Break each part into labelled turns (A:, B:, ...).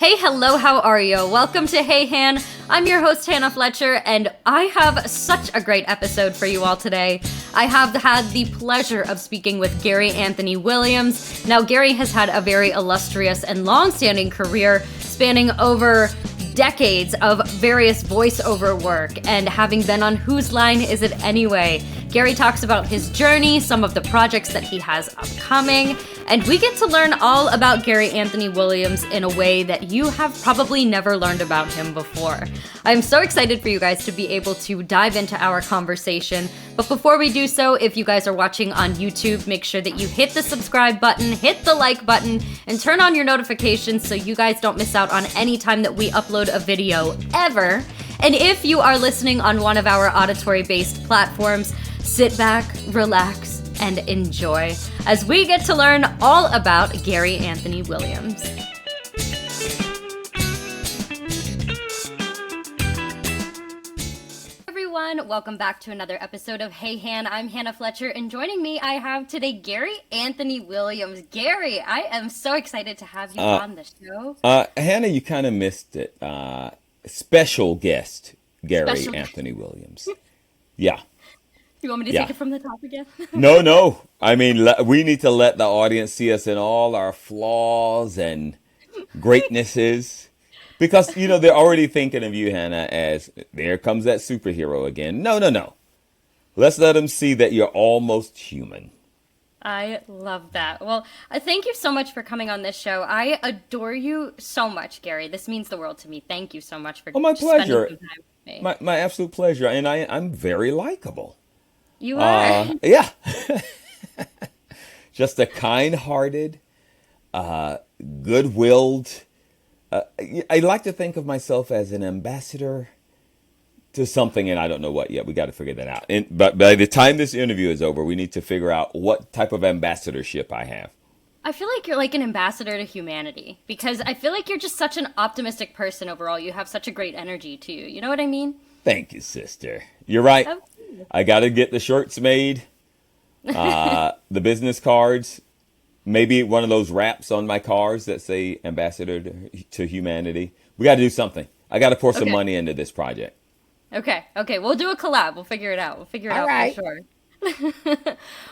A: Hey, hello, how are you? Welcome to Hey Han. I'm your host, Hannah Fletcher, and I have such a great episode for you all today. I have had the pleasure of speaking with Gary Anthony Williams. Now, Gary has had a very illustrious and long-standing career spanning over decades of various voiceover work, and having been on Whose Line Is It Anyway? Gary talks about his journey, some of the projects that he has upcoming, and we get to learn all about Gary Anthony Williams in a way that you have probably never learned about him before. I'm so excited for you guys to be able to dive into our conversation, but before we do so, if you guys are watching on YouTube, make sure that you hit the subscribe button, hit the like button, and turn on your notifications so you guys don't miss out on any time that we upload a video ever. And if you are listening on one of our auditory-based platforms, sit back, relax, and enjoy as we get to learn all about Gary Anthony Williams. Everyone, welcome back to another episode of Hey Han. I'm Hannah Fletcher, and joining me I have today Gary Anthony Williams. Gary, I am so excited to have you on the show.
B: Hannah, you kind of missed it. Special guest, Gary
A: Special-
B: Anthony Williams. Yeah.
A: You want me to take it from the top again?
B: No. I mean, we need to let the audience see us in all our flaws and greatnesses. Because, they're already thinking of you, Hannah, as there comes that superhero again. No. Let's let them see that you're almost human.
A: I love that. Well, thank you so much for coming on this show. I adore you so much, Gary. This means the world to me. Thank you so much for
B: My pleasure.
A: spending some time with me.
B: My absolute pleasure. And I'm very likable.
A: You are.
B: Yeah. Just a kind-hearted, good-willed. I like to think of myself as an ambassador to something, and I don't know what yet. We got to figure that out. But by the time this interview is over, we need to figure out what type of ambassadorship I have.
A: I feel like you're like an ambassador to humanity because I feel like you're just such an optimistic person overall. You have such a great energy to you. You know what I mean?
B: Thank you, sister. You're right.
A: Oh.
B: I got to get the shirts made, the business cards, maybe one of those wraps on my cars that say ambassador to humanity. We got to do something. I got to pour some money into this project.
A: Okay. We'll do a collab. We'll figure it out.
B: All right.
A: For sure.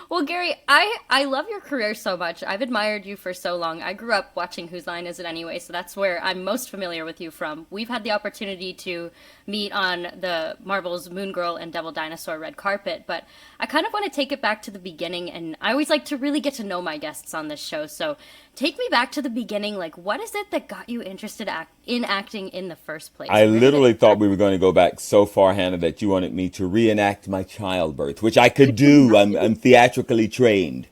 A: Well, Gary, I love your career so much. I've admired you for so long. I grew up watching Whose Line Is It Anyway, so that's where I'm most familiar with you from. We've had the opportunity to meet on the Marvel's Moon Girl and Devil Dinosaur red carpet, but I kind of want to take it back to the beginning, and I always like to really get to know my guests on this show, so take me back to the beginning. Like, what is it that got you interested in acting in the first place?
B: I literally thought we were going to go back so far, Hannah, that you wanted me to reenact my childbirth, which I could do. I'm theatrically trained.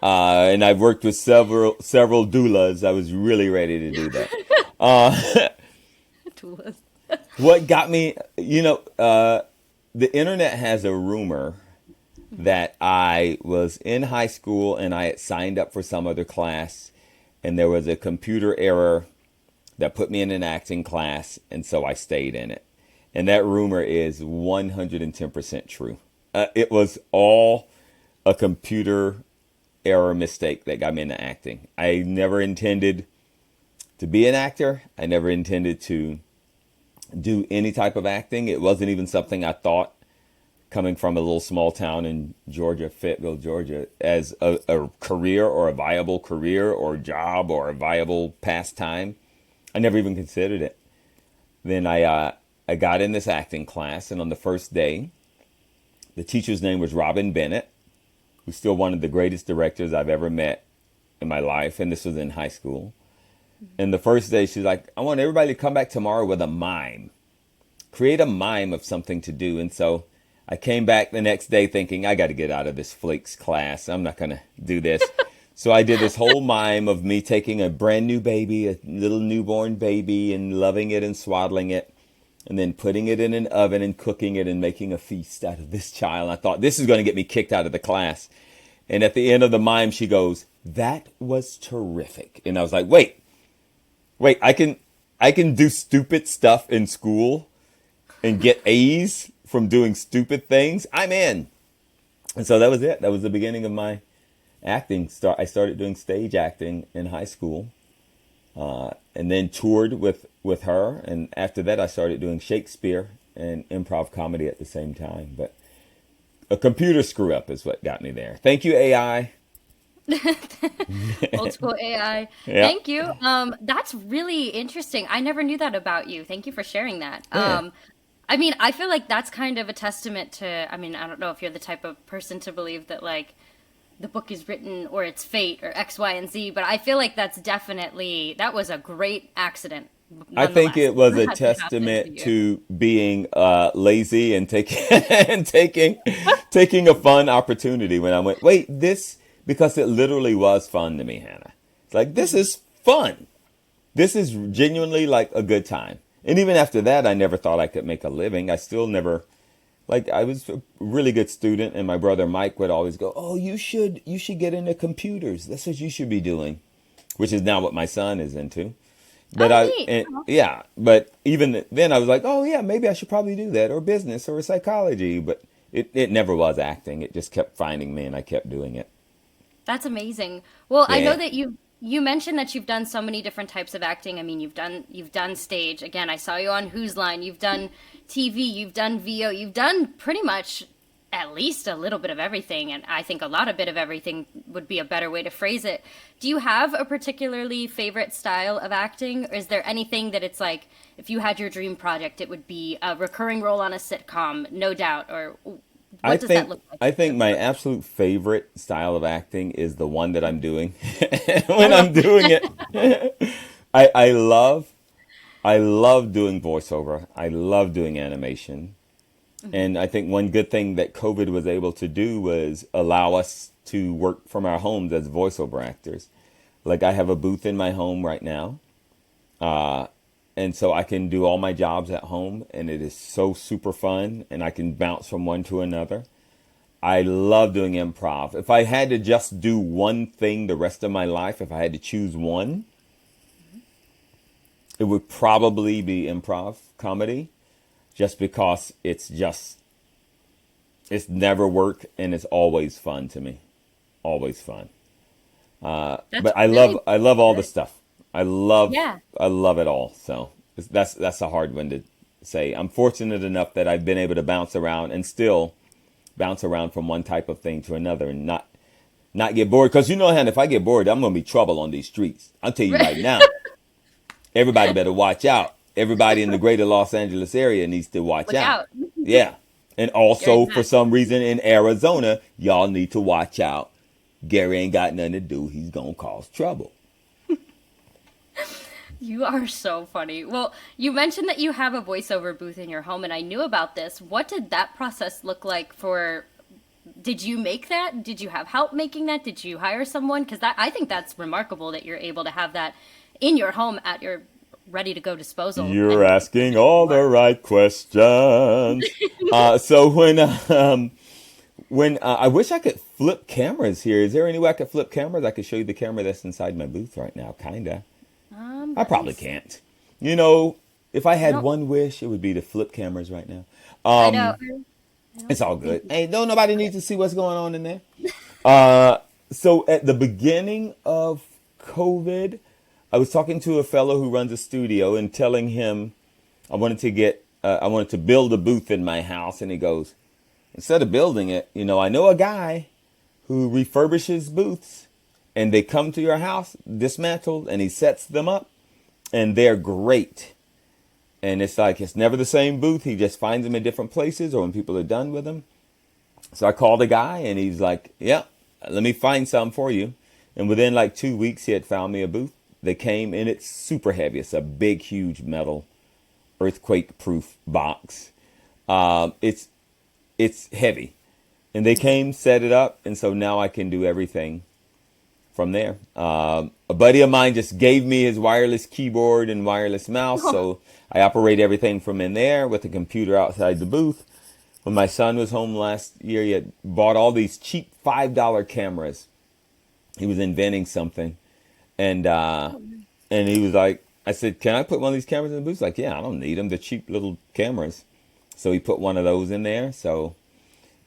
B: And I've worked with several doulas. I was really ready to do that.
A: Doulas.
B: What got me, the internet has a rumor that I was in high school and I had signed up for some other class and there was a computer error that put me in an acting class, and so I stayed in it. And that rumor is 110% true. It was all a computer error mistake that got me into acting. I never intended to be an actor. I never intended to do any type of acting. It wasn't even something I thought, coming from a little small town in Georgia, Fayetteville, Georgia, as a career or a viable career or job or a viable pastime. I never even considered it. Then I got in this acting class, and on the first day, the teacher's name was Robin Bennett, who's still one of the greatest directors I've ever met in my life, and this was in high school. And the first day, she's like, I want everybody to come back tomorrow with a mime. Create a mime of something to do. And so I came back the next day thinking, I got to get out of this flakes class. I'm not going to do this. So I did this whole mime of me taking a brand new baby, a little newborn baby, and loving it and swaddling it, and then putting it in an oven and cooking it and making a feast out of this child. I thought, this is going to get me kicked out of the class. And at the end of the mime, she goes, that was terrific. And I was like, wait, I can do stupid stuff in school and get A's from doing stupid things. I'm in. And so that was it. That was the beginning of my acting. I started doing stage acting in high school. and then toured with her. And after that, I started doing Shakespeare and improv comedy at the same time. But a computer screw up is what got me there. Thank you, AI.
A: Old school AI.
B: Yeah,
A: Thank you. That's really interesting. I never knew that about you. Thank you for sharing that.
B: yeah.
A: I mean, I feel like that's kind of a testament to, I mean, I don't know if you're the type of person to believe that like the book is written or it's fate or X, Y, and Z, but I feel like that was a great accident
B: I think
A: nonetheless.
B: it was a
A: That had to happen to
B: testament
A: you.
B: to being lazy and taking and taking a fun opportunity when I went, wait, this because it literally was fun to me, Hannah. It's like this
A: Mhm.
B: is fun. This is genuinely like a good time. And even after that, I never thought I could make a living. I still never like I was a really good student, and my brother Mike would always go, "Oh, you should get into computers. That's what you should be doing," which is now what my son is into. But
A: Oh, neat.
B: yeah, but even then I was like, oh yeah, maybe I should probably do that or business or psychology. But it never was acting. It just kept finding me and I kept doing it.
A: That's amazing. Well, I know
B: Yeah.
A: that you mentioned that you've done so many different types of acting. I mean, you've done stage. Again, I saw you on Who's Line. You've done TV, you've done VO, you've done pretty much at least a little bit of everything, and I think a lot of bit of everything would be a better way to phrase it. Do you have a particularly favorite style of acting, or is there anything that it's like if you had your dream project, it would be a recurring role on a sitcom, no doubt, or
B: I
A: what does that
B: think
A: look like
B: I
A: for
B: think
A: you?
B: my absolute favorite style of acting is the one that I'm doing.
A: I
B: When
A: love
B: I'm doing it, I I love I love doing voiceover. I love doing animation.
A: Mhm.
B: And I think one good thing that COVID was able to do was allow us to work from our homes as voiceover actors. Like I have a booth in my home right now. And so I can do all my jobs at home and it is so super fun and I can bounce from one to another. I love doing improv. If I had to just do one thing the rest of my life, if I had to choose one, it would probably be improv comedy just because it's never work and it's always fun to me. Always fun.
A: That's
B: But I love
A: really
B: I love all the
A: good.
B: stuff. I love
A: Yeah.
B: I love it all. So that's a hard one to say. I'm fortunate enough that I've been able to bounce around and still bounce around from one type of thing to another and not get bored. Because you know, Han, if I get bored, I'm gonna be trouble on these streets. I'll tell you right now. Everybody better watch out. Everybody in the greater Los Angeles area needs to watch
A: Look
B: out.
A: out.
B: Yeah. And
A: You're
B: also, for
A: exactly.
B: some reason in Arizona, y'all need to watch out. Gary ain't got nothing to do. He's going to cause trouble.
A: You are so funny. Well, you mentioned that you have a voiceover booth in your home, and I knew about this. What did that process look like for? Did you make that? Did you have help making that? Did you hire someone? Because that I think that's remarkable that you're able to have that in your home at your ready to go disposal
B: You're
A: and
B: asking
A: whenever
B: all
A: you
B: the
A: are.
B: right questions. So when I wish I could flip cameras here. Is there any way I could flip cameras? I could show you the camera that's inside my booth right now. Kinda. I
A: Let me
B: probably
A: see.
B: can't. You know, if I
A: I
B: had
A: don't.
B: one wish, it would be to flip cameras right now.
A: I know. I
B: It's
A: don't
B: all
A: think
B: good.
A: you
B: Hey, don't nobody need
A: could.
B: to see what's going on in there. So at the beginning of COVID, I was talking to a fellow who runs a studio and telling him I wanted to build a booth in my house, and he goes, instead of building it, I know a guy who refurbishes booths, and they come to your house dismantled, and he sets them up, and they're great. And it's like it's never the same booth. He just finds them in different places, or when people are done with them. So I called a guy and he's like, yeah, let me find some for you. And within like 2 weeks, he had found me a booth. They came and it's super heavy. It's a big, huge metal earthquake proof box. It's heavy. And they came, set it up. And so now I can do everything from there. A buddy of mine just gave me his wireless keyboard and wireless mouse. So I operate everything from in there with a computer outside the booth. When my son was home last year, he had bought all these cheap $5 cameras. He was inventing something, and and he was like, I said, "Can I put one of these cameras in the booth?" He's like, "Yeah, I don't need them. They're cheap little cameras." So he put one of those in there. So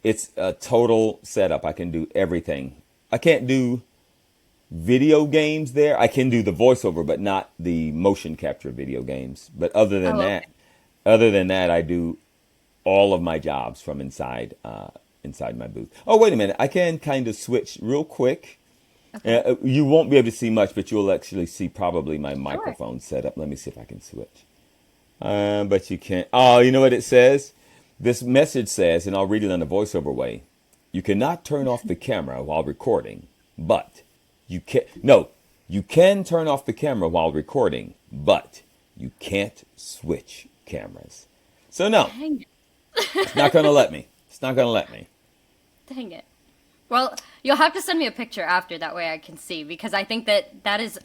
B: it's a total setup. I can do everything. I can't do video games there. I can do the voiceover, but not the motion capture video games. But
A: Oh, okay.
B: other than that, I do all of my jobs from inside my booth. Oh, wait a minute. I can kind of switch real quick.
A: Okay.
B: You won't be able to see much, but you'll actually see probably my
A: Sure.
B: microphone setup. Let me see if I can switch. But you can't. Oh, you know what it says? This message says, and I'll read it in a voiceover way. You cannot turn off the camera while recording, but you can. No, you can turn off the camera while recording, but you can't switch cameras. So no,
A: Dang
B: it's not gonna let me. It's not gonna let me.
A: Dang it. Well, you'll have to send me a picture after that way I can see because I think that is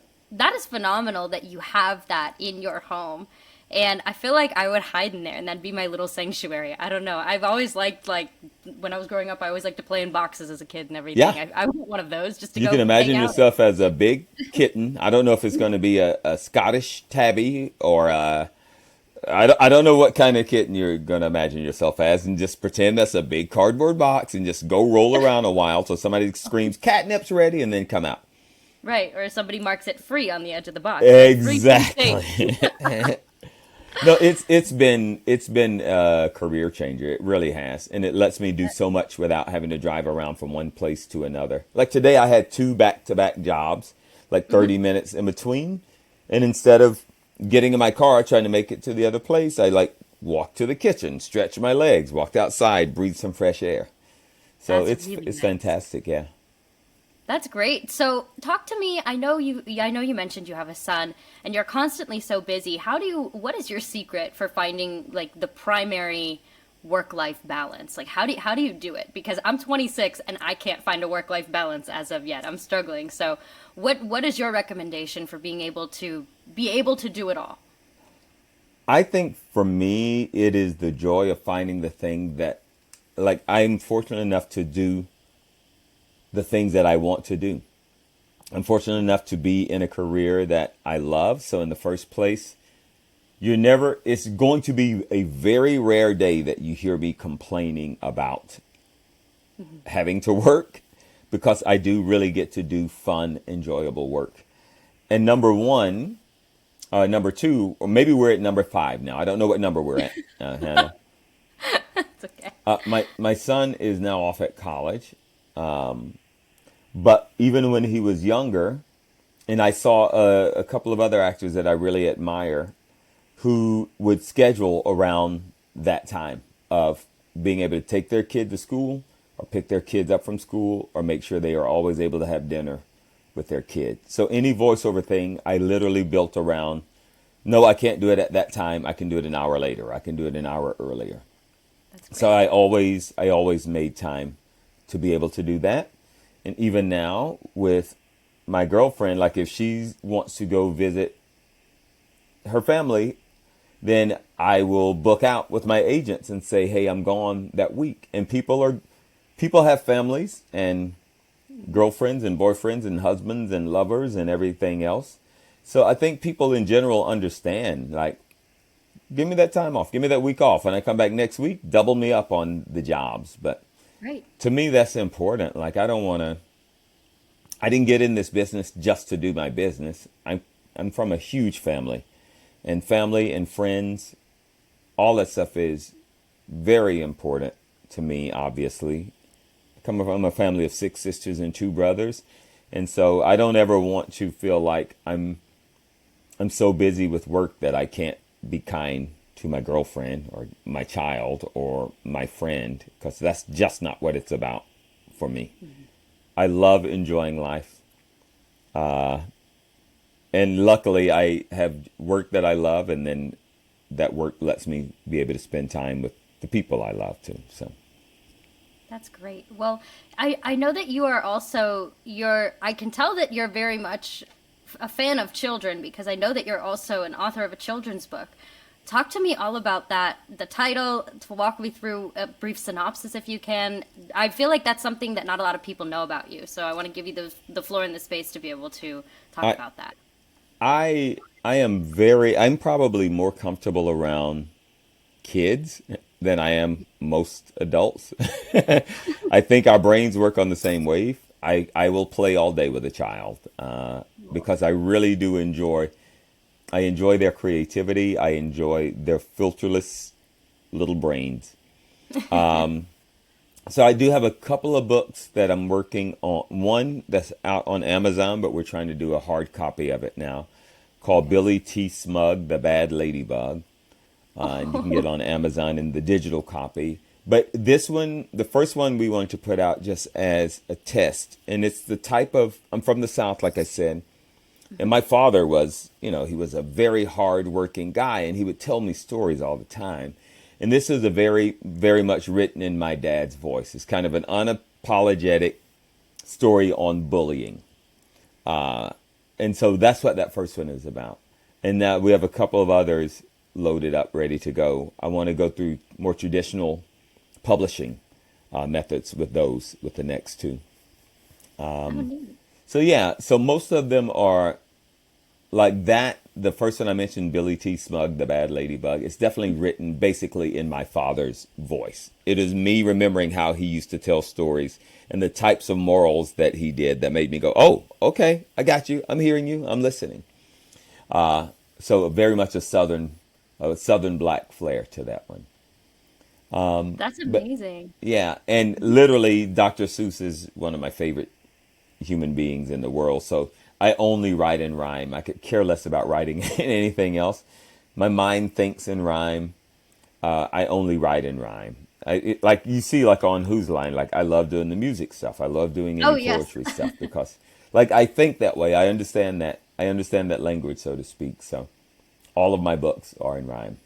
A: phenomenal that you have that in your home. And I feel like I would hide in there and that'd be my little sanctuary. I don't know. I've always liked like when I was growing up I always liked to play in boxes as a kid and everything.
B: Yeah,
A: I want one of those just to
B: you can
A: go hang
B: imagine
A: out.
B: yourself as a big kitten. I don't know if it's going to be a Scottish tabby or I don't know what kind of kitten you're going to imagine yourself as, and just pretend that's a big cardboard box and just go roll around a while so somebody screams, catnip's ready, and then come out.
A: Right, or somebody marks it free on the edge of the box, like free to be safe.
B: Exactly. No, it's been a career changer. It really has, and it lets me do so much without having to drive around from one place to another. Like today, I had two back-to-back jobs, like 30 minutes in between, and instead of getting in my car trying to make it to the other place, I like walked to the kitchen, stretched my legs, walked outside, breathed some fresh air. So
A: That's
B: it's
A: really
B: it's
A: nice.
B: fantastic. Yeah.
A: That's great. So, talk to me. I know you mentioned you have a son and you're constantly so busy. What is your secret for finding like the primary work-life balance? Like how do you do it? Because I'm 26 and I can't find a work-life balance as of yet. I'm struggling. So, what is your recommendation for being able to do it all?
B: I think for me, it is the joy of finding the thing that, like, I'm fortunate enough to do the things that I want to do. I'm fortunate enough to be in a career that I love. So, in the first place, it's going to be a very rare day that you hear me complaining about having to work because I do really get to do fun, enjoyable work. And number two, or maybe we're at number five now. I don't know what number we're at, Hannah.
A: It's okay.
B: My son is now off at college. But even when he was younger, and I saw a couple of other actors that I really admire who would schedule around that time of being able to take their kid to school or pick their kids up from school or make sure they are always able to have dinner with their kid. So any voiceover thing I literally built around, no, I can't do it at that time. I can do it an hour later. I can do it an hour earlier.
A: That's
B: So
A: great.
B: I always made time to be able to do that. And even now with my girlfriend, like if she wants to go visit her family, then I will book out with my agents and say, "Hey, I'm gone that week." And people have families and girlfriends and boyfriends and husbands and lovers and everything else. So I think people in general understand, like, give me that time off, give me that week off. When I come back next week, double me up on the jobs. But
A: Right.
B: to me, that's important. Like, I didn't get in this business just to do my business. I'm from a huge family, and family and friends, all that stuff is very important to me, obviously. I come from a family of six sisters and two brothers. And so I don't ever want to feel like I'm so busy with work that I can't be kind to my girlfriend or my child or my friend, because that's just not what it's about for me. I love enjoying life. And luckily, I have work that I love, and then that work lets me be able to spend time with the people I love too. So,
A: That's great. Well, I know that you are also I can tell that you're very much a fan of children because I know that you're also an author of a children's book. Talk to me all about that, the title, to walk me through a brief synopsis if you can. I feel like that's something that not a lot of people know about you, so I want to give you the floor and the space to be able to talk
B: I
A: about that.
B: I'm probably more comfortable around kids than I am most adults. I think our brains work on the same wave. I will play all day with a child because I really do enjoy. I enjoy their creativity. I enjoy their filterless little brains. So I do have a couple of books that I'm working on. One that's out on Amazon, but we're trying to do a hard copy of it now, called Billy T. Smug, The Bad Ladybug. And you can get it on Amazon in the digital copy. But this one, the first one we wanted to put out just as a test. And it's the type of, I'm from the South, like I said. And my father was, he was a very hard-working guy, and he would tell me stories all the time. And this is a very, very much written in my dad's voice. It's kind of an unapologetic story on bullying. And so that's what that first one is about. And now we have a couple of others loaded up, ready to go. I want to go through more traditional publishing methods with those, with the next two. So yeah, so most of them are like that. The first one I mentioned, Billy T. Smug, The Bad Ladybug, it's definitely written basically in my father's voice. It is me remembering how he used to tell stories and the types of morals that he did that made me go, oh, okay, I got you. I'm hearing you. I'm listening. So very much a southern black flair to that one.
A: That's
B: But
A: amazing.
B: yeah, and literally Dr. Seuss is one of my favorite human beings in the world. So I only write in rhyme. I could care less about writing anything else. My mind thinks in rhyme. I only write in rhyme. Like you see, like on Who's Line, like I love doing the music stuff. I love doing
A: Oh,
B: any
A: yes.
B: poetry stuff because, like, I think that way. I understand that. I understand that language, so to speak. So all of my books are in rhyme.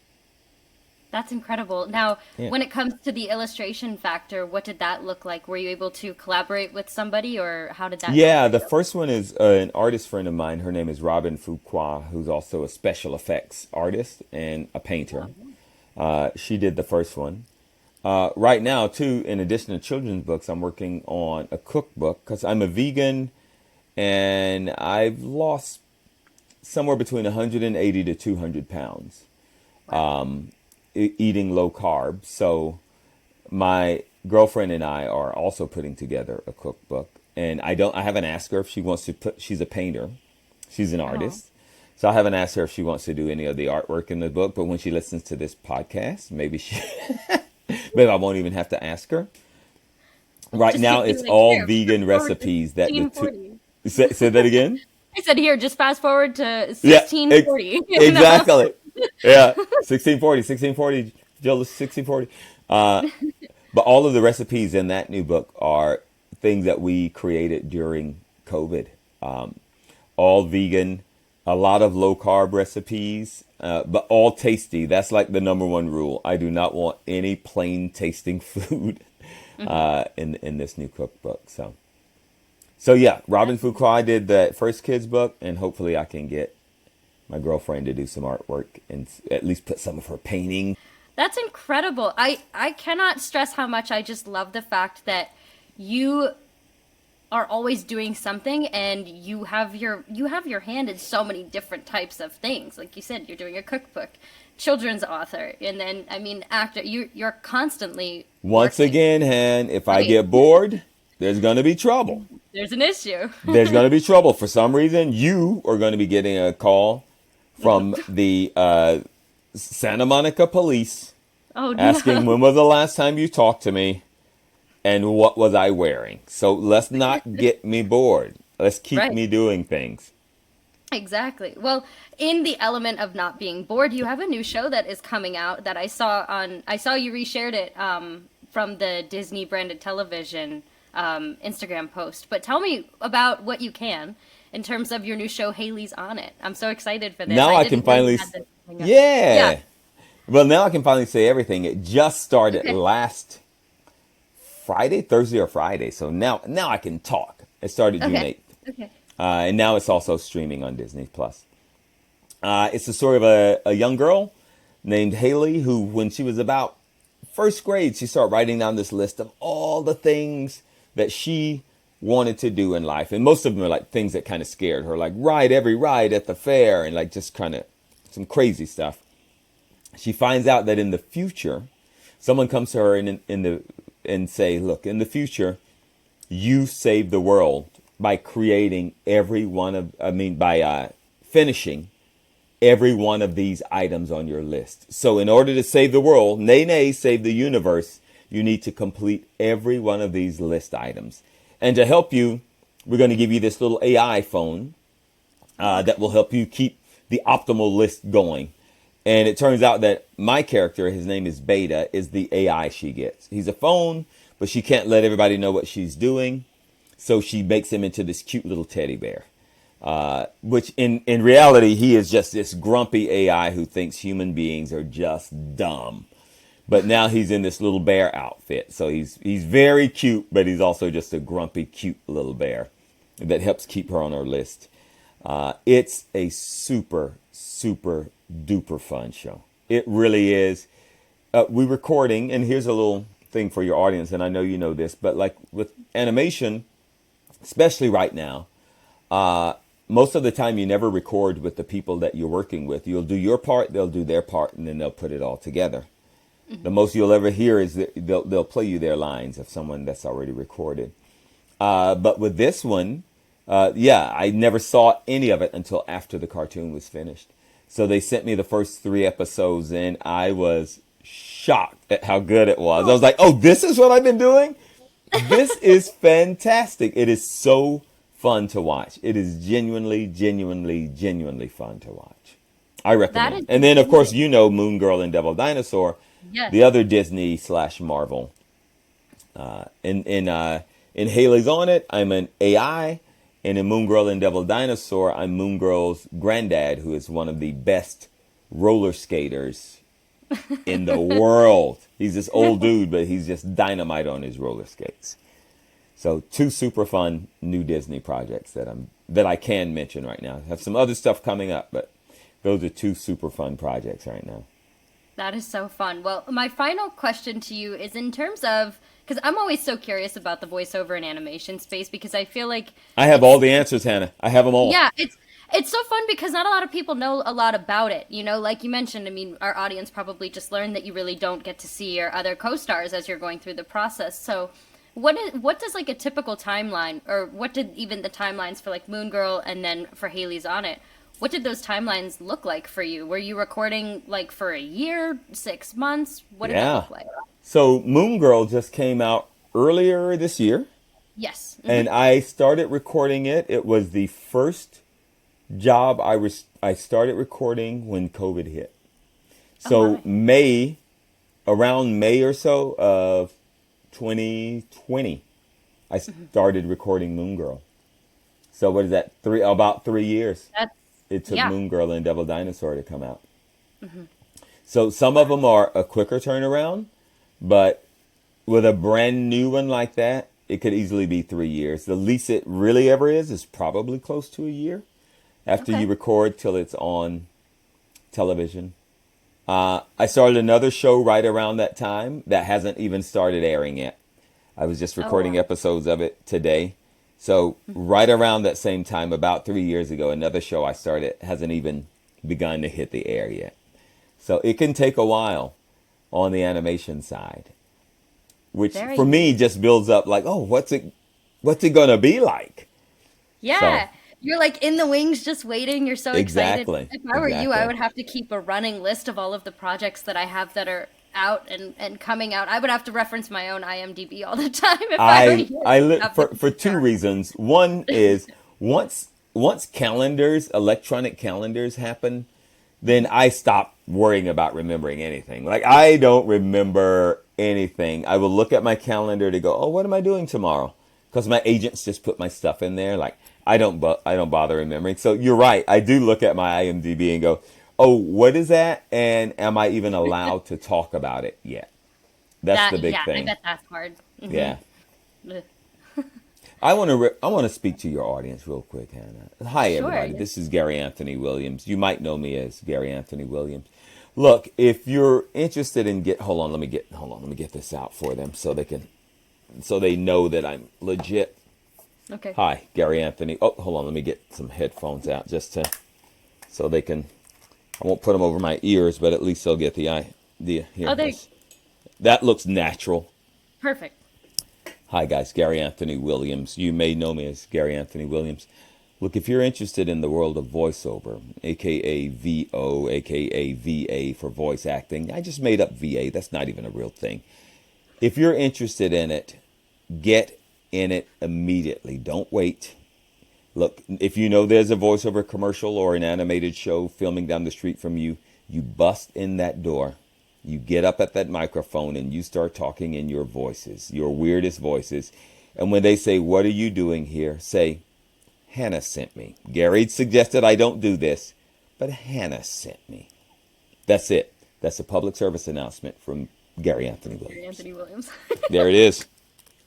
A: That's incredible. Now,
B: Yeah.
A: when it comes to the illustration factor, what did that look like? Were you able to collaborate with somebody, or how did that go
B: Yeah,
A: for
B: the
A: you?
B: first one is an artist friend of mine. Her name is Robin Fuqua, who's also a special effects artist and a painter. She did the first one. Right now, too, in addition to children's books, I'm working on a cookbook because I'm a vegan and I've lost somewhere between 180 to 200 pounds
A: Wow.
B: eating low carb. So my girlfriend and I are also putting together a cookbook. And I haven't asked her if she wants to she's a painter. She's an
A: Oh,
B: artist. So I haven't asked her if she wants to do any of the artwork in the book, but when she listens to this podcast, maybe I won't even have to ask her. Right
A: just
B: now,
A: hit me
B: it's
A: like
B: all
A: here, fast
B: vegan
A: forward to
B: recipes that the two.
A: 1640.
B: Say that again?
A: I said here, just fast forward to
B: Yeah,
A: 1640, you know?
B: exactly. Yeah, 1640, 1640, Jill, 1640. Uh, but all of the recipes in that new book are things that we created during COVID. All vegan, a lot of low carb recipes, but all tasty. That's like the number one rule. I do not want any plain tasting food in this new cookbook. So yeah, Robin
A: That's
B: Fuqua did the first kids book, and hopefully I can get my girlfriend to do some artwork and at least put some of her painting.
A: That's incredible. I cannot stress how much I just love the fact that you are always doing something and you have your hand in so many different types of things. Like you said, you're doing a cookbook, children's author, and then I mean actor. You're constantly
B: Once
A: working.
B: again, Han, if I
A: Right.
B: get bored, there's going to be trouble.
A: There's an issue.
B: There's going to be trouble. For some reason, you are going to be getting a call from the Santa Monica police
A: Oh
B: asking
A: no.
B: when was the last time you talked to me and what was I wearing. So let's not get me bored. Let's keep
A: Right.
B: me doing things.
A: Exactly. Well, in the element of not being bored, you have a new show that is coming out that I saw you reshared it from the Disney branded television Instagram post. But tell me about what you can in terms of your new show, Haley's on it. I'm so excited for this.
B: Now
A: I
B: I can
A: didn't know you
B: finally,
A: had this coming up. Yeah.
B: yeah. Well, now I can finally say everything. It just started
A: Okay.
B: last Friday, Thursday or Friday. So now I can talk. It started June
A: Okay.
B: 8th.
A: Okay.
B: And now it's also streaming on Disney Plus. It's the story of a young girl named Hailey who, when she was about first grade, she started writing down this list of all the things that she wanted to do in life. And most of them are like things that kind of scared her, like ride every ride at the fair and like just kind of some crazy stuff. She finds out that in the future, someone comes to her and say, look, in the future, you save the world by creating by finishing every one of these items on your list. So in order to save the world, nay, save the universe, you need to complete every one of these list items. And to help you, we're going to give you this little AI phone that will help you keep the optimal list going. And it turns out that my character, his name is Beta, is the AI she gets. He's a phone, but she can't let everybody know what she's doing. So she makes him into this cute little teddy bear. Which in reality, he is just this grumpy AI who thinks human beings are just dumb. But now he's in this little bear outfit. So he's very cute, but he's also just a grumpy, cute little bear that helps keep her on our list. It's a super, super duper fun show. It really is. We're recording, and here's a little thing for your audience, and I know you know this, but like with animation, especially right now, most of the time you never record with the people that you're working with. You'll do your part, they'll do their part, and then they'll put it all together. Mm-hmm. The most you'll ever hear is that they'll play you their lines of someone that's already recorded. But with this one, I never saw any of it until after the cartoon was finished. So they sent me the first 3 episodes and I was shocked at how good it was. I was like, oh, this is what I've been doing? This is fantastic. It is so fun to watch. It is genuinely, genuinely, genuinely fun to watch. I recommend. And then, of course, you know Moon Girl and Devil Dinosaur, yes, the other Disney/Marvel. In Hailey's on it, I'm an AI. And in Moon Girl and Devil Dinosaur, I'm Moon Girl's granddad, who is one of the best roller skaters in the world. He's this old dude, but he's just dynamite on his roller skates. So 2 super fun new Disney projects that I can mention right now. I have some other stuff coming up, but those are 2 super fun projects right now.
A: That is so fun. Well, my final question to you is in terms of, because I'm always so curious about the voiceover and animation space, because I feel like
B: I have all the answers, Hannah. I have them all.
A: Yeah, it's so fun because not a lot of people know a lot about it. You know, like you mentioned, I mean, our audience probably just learned that you really don't get to see your other co-stars as you're going through the process. So what does like a typical timeline, or what did even the timelines for like Moon Girl and then for Hailey's on it, what did those timelines look like for you? Were you recording like for a year, 6 months? What did that look like?
B: So Moon Girl just came out earlier this year.
A: Yes. Mm-hmm.
B: And I started recording it. It was the first job I started recording when COVID hit. So around May or so of 2020, I started recording Moon Girl. So what is that? About 3 years. It took Moon Girl and Devil Dinosaur to come out. Mm-hmm. So some of them are a quicker turnaround, but with a brand new one like that, it could easily be 3 years. The least it really ever is probably close to a year after you record till it's on television. I started another show right around that time that hasn't even started airing yet. I was just recording episodes of it today. So right around that same time, about 3 years ago, another show I started hasn't even begun to hit the air yet. So it can take a while on the animation side, which for me just builds up like, oh, what's it going to be like?
A: Yeah. So, you're like in the wings just waiting. You're so excited.
B: Exactly.
A: If I were you, I would have to keep a running list of all of the projects that I have that are out and coming out. I would have to reference my own IMDb all the time if I were you.
B: For 2 reasons. One is once electronic calendars happen, then I stop worrying about remembering anything. Like I don't remember anything. I will look at my calendar to go, oh, what am I doing tomorrow? Because my agents just put my stuff in there. Like I don't bother remembering. So you're right. I do look at my IMDb and go, oh, what is that? And am I even allowed to talk about it yet? That's the big thing.
A: I bet that's hard. Mm-hmm.
B: Yeah. I want to speak to your audience real quick, Hannah. Hi, everybody. This is Gary Anthony Williams. You might know me as Gary Anthony Williams. Look, if you're interested in hold on, let me get this out for them so they know that I'm legit.
A: Okay.
B: Hi, Gary Anthony. Oh, hold on, let me get some headphones out so they can. I won't put them over my ears, but at least they'll get the idea. Here.
A: Oh,
B: That looks natural.
A: Perfect.
B: Hi, guys. Gary Anthony Williams. You may know me as Gary Anthony Williams. Look, if you're interested in the world of voiceover, aka VO, aka VA for voice acting, I just made up VA. That's not even a real thing. If you're interested in it, get in it immediately. Don't wait. Look, if you know there's a voiceover commercial or an animated show filming down the street from you, you bust in that door. You get up at that microphone and you start talking in your voices, your weirdest voices. And when they say, "What are you doing here?" say, "Hannah sent me. Gary suggested I don't do this, but Hannah sent me." That's it. That's a public service announcement from Gary Anthony Williams.
A: Gary Anthony Williams.
B: There it is.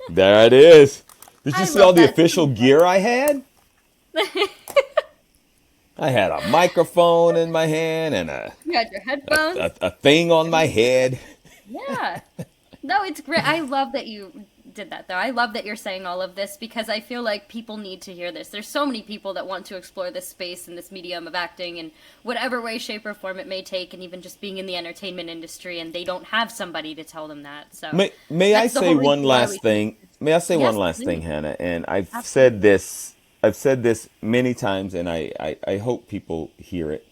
B: There it is. Did you
A: I
B: see all
A: love
B: the
A: that.
B: official gear I had? I had a microphone in my hand and
A: You had your headphones.
B: a thing on my head.
A: Yeah. No, it's great. I love that you did that, though. I love that you're saying all of this because I feel like people need to hear this. There's so many people that want to explore this space and this medium of acting in whatever way, shape, or form it may take, and even just being in the entertainment industry, and they don't have somebody to tell them that. So
B: May I
A: that's the
B: say
A: whole
B: one
A: reason why
B: last
A: we-
B: thing? May I say
A: Yes,
B: one last
A: please.
B: thing, Hannah? And I've
A: Absolutely.
B: said this many times, and I hope people hear it.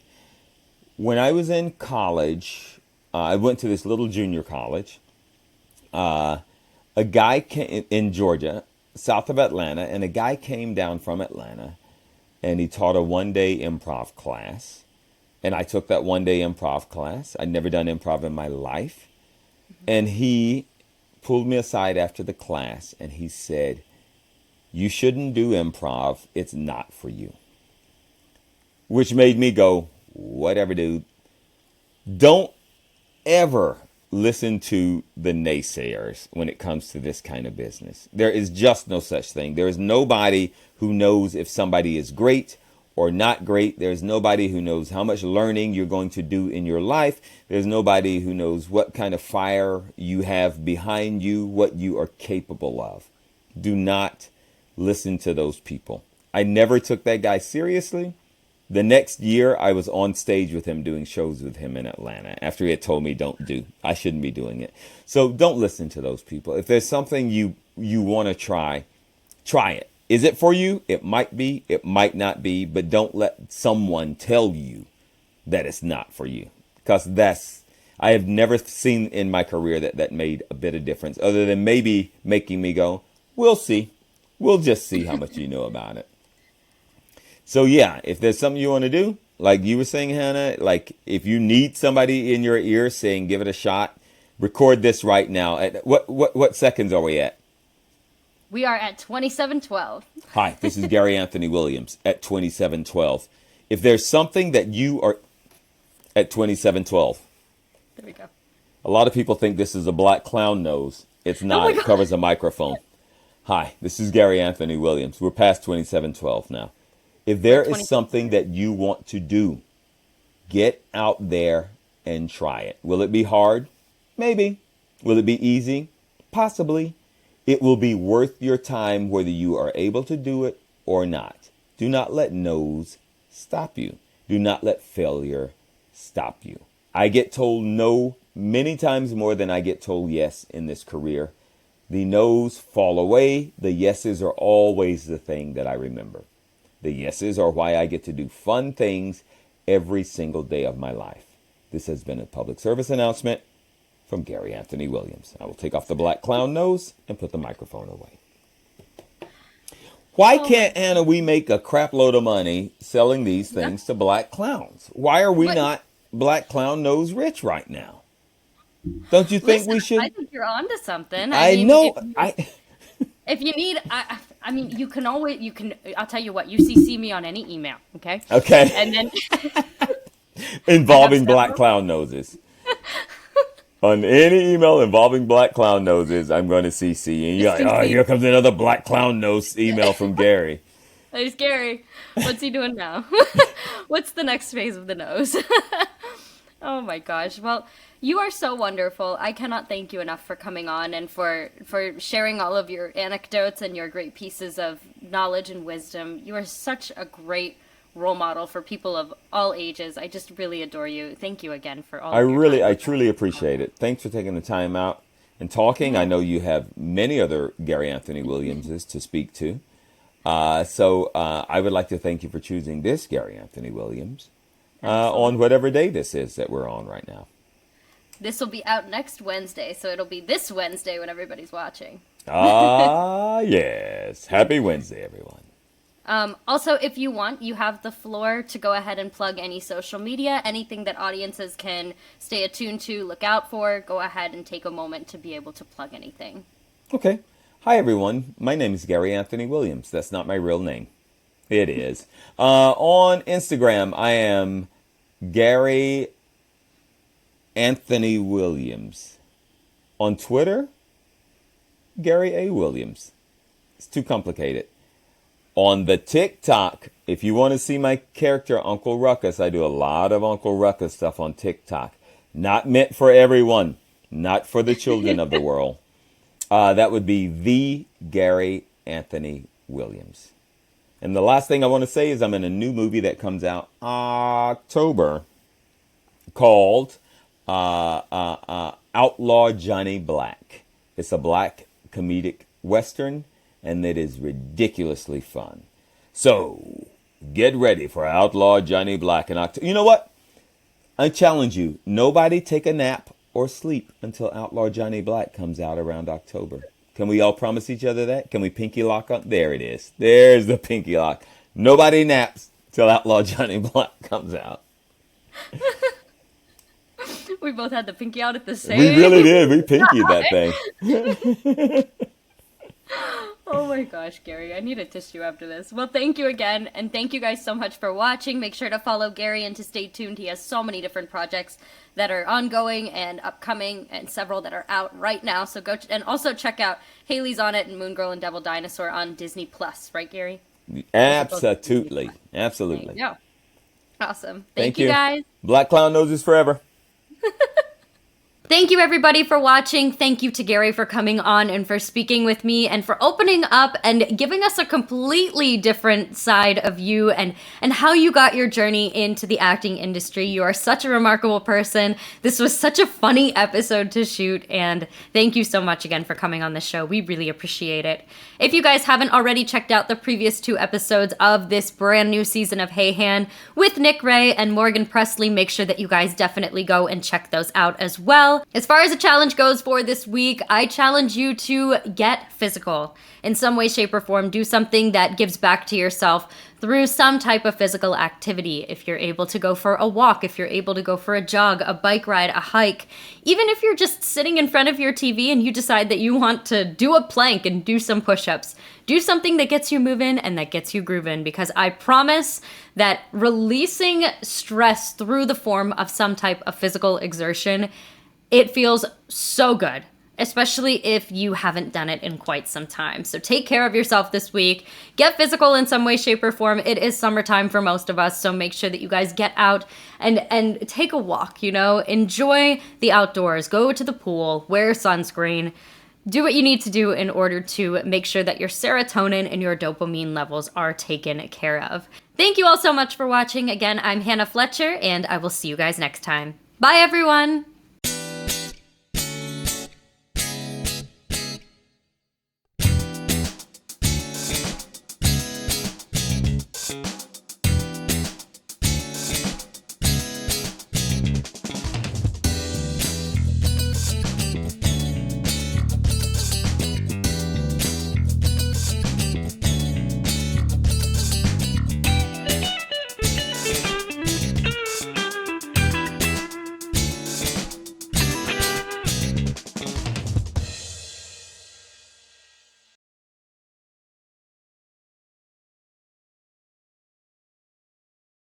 B: When I was in college, I went to this little junior college. A guy came in Georgia, south of Atlanta, and a guy came down from Atlanta, and he taught a one-day improv class. And I took that one-day improv class. I'd never done improv in my life. And he pulled me aside after the class, and he said, "You shouldn't do improv. It's not for you." Which made me go, whatever, dude. Don't ever listen to the naysayers when it comes to this kind of business. There is just no such thing. There is nobody who knows if somebody is great or not great. There's nobody who knows how much learning you're going to do in your life. There's nobody who knows what kind of fire you have behind you, what you are capable of. Do not listen to those people. I never took that guy seriously. The next year, I was on stage with him doing shows with him in Atlanta after he had told me I shouldn't be doing it. So don't listen to those people. If there's something you want to try it. Is it for you? It might be, it might not be, but don't let someone tell you that it's not for you. Because I have never seen in my career that made a bit of difference other than maybe making me go, we'll see. We'll just see how much you know about it. So yeah, if there's something you want to do, like you were saying, Hannah, like if you need somebody in your ear saying, give it a shot, record this right now. At what seconds are we at?
A: We are at 27:12.
B: Hi, this is Gary Anthony Williams at 27:12. If there's something that you are at 27:12,
A: There we go.
B: a lot of people think this is a black clown nose. It's not.
A: my
B: It
A: God.
B: covers a microphone. Hi, this is Gary Anthony Williams. We're past 27:12 now. If there is something that you want to do, get out there and try it. Will it be hard? Maybe. Will it be easy? Possibly. It will be worth your time whether you are able to do it or not. Do not let no's stop you. Do not let failure stop you. I get told no many times more than I get told yes in this career. The no's fall away. The yeses are always the thing that I remember. The yeses are why I get to do fun things every single day of my life. This has been a public service announcement from Gary Anthony Williams. I will take off the black clown nose and put the microphone away. Why can't, Hannah, we make a crap load of money selling these things to black clowns? Why are we not black clown nose rich right now? Don't you think
A: Listen,
B: we should?
A: I think you're onto something.
B: I
A: mean,
B: know.
A: If you need, I mean, you can always, I'll tell you what, you CC me on any email, okay?
B: Okay.
A: And then,
B: Involving
A: I have
B: black
A: several.
B: clown noses. On any email involving black clown noses, I'm going to CC. And you're like, oh, here comes another black clown nose email from Gary.
A: There's Gary. What's he doing now? What's the next phase of the nose? Oh my gosh. Well, you are so wonderful. I cannot thank you enough for coming on and for sharing all of your anecdotes and your great pieces of knowledge and wisdom. You are such a great role model for people of all ages. I just really adore you. Thank you again for all of your time.
B: I truly appreciate it. Thanks for taking the time out. and talking. I know you have many other Gary Anthony Williamses to speak to. So I would like to thank you for choosing this Gary Anthony Williams on whatever day this is that we're on right now.
A: This will be out next Wednesday, so it'll be this Wednesday when everybody's watching.
B: Yes. Happy Wednesday, everyone.
A: Also, if you want, you have the floor to go ahead and plug any social media, anything that audiences can stay attuned to, look out for. Go ahead and take a moment to be able to plug anything.
B: Okay. Hi, everyone. My name is Gary Anthony Williams. That's not my real name. It is. On Instagram, I am Gary Anthony Williams. On Twitter, Gary A. Williams. It's too complicated. On the TikTok, if you want to see my character, Uncle Ruckus, I do a lot of Uncle Ruckus stuff on TikTok. Not meant for everyone. Not for the children of the world. That would be the Gary Anthony Williams. And the last thing I want to say is I'm in a new movie that comes out October called Outlaw Johnny Black. It's a black comedic western, and it is ridiculously fun. So get ready for Outlaw Johnny Black in October. You know what? I challenge you. Nobody take a nap or sleep until Outlaw Johnny Black comes out around October. Can we all promise each other that? Can we pinky lock up? There it is. There's the pinky lock. Nobody naps till Outlaw Johnny Black comes out.
A: We both had the pinky out at the same.
B: We really did. We pinkied that thing.
A: Oh my gosh, Gary, I need a tissue after this. Well, thank you again, and thank you guys so much for watching. Make sure to follow Gary and to stay tuned. He has so many different projects that are ongoing and upcoming, and several that are out right now. So go and also check out Hailey's on it and Moon Girl and Devil Dinosaur on Disney Plus, right, Gary?
B: Absolutely. Absolutely.
A: Yeah. Awesome. Thank you guys.
B: Black Clown Noses forever.
A: Thank you, everybody, for watching. Thank you to Gary for coming on and for speaking with me and for opening up and giving us a completely different side of you and how you got your journey into the acting industry. You are such a remarkable person. This was such a funny episode to shoot, and thank you so much again for coming on the show. We really appreciate it. If you guys haven't already checked out the previous 2 episodes of this brand new season of Hey Han with Nick Ray and Morgan Presley, make sure that you guys definitely go and check those out as well. As far as a challenge goes for this week, I challenge you to get physical in some way, shape, or form. Do something that gives back to yourself through some type of physical activity. If you're able to go for a walk, if you're able to go for a jog, a bike ride, a hike, even if you're just sitting in front of your TV and you decide that you want to do a plank and do some push-ups, do something that gets you moving and that gets you grooving, because I promise that releasing stress through the form of some type of physical exertion, it feels so good, especially if you haven't done it in quite some time. So take care of yourself this week. Get physical in some way, shape, or form. It is summertime for most of us, so make sure that you guys get out and take a walk, Enjoy the outdoors. Go to the pool. Wear sunscreen. Do what you need to do in order to make sure that your serotonin and your dopamine levels are taken care of. Thank you all so much for watching. Again, I'm Hannah Fletcher, and I will see you guys next time. Bye, everyone!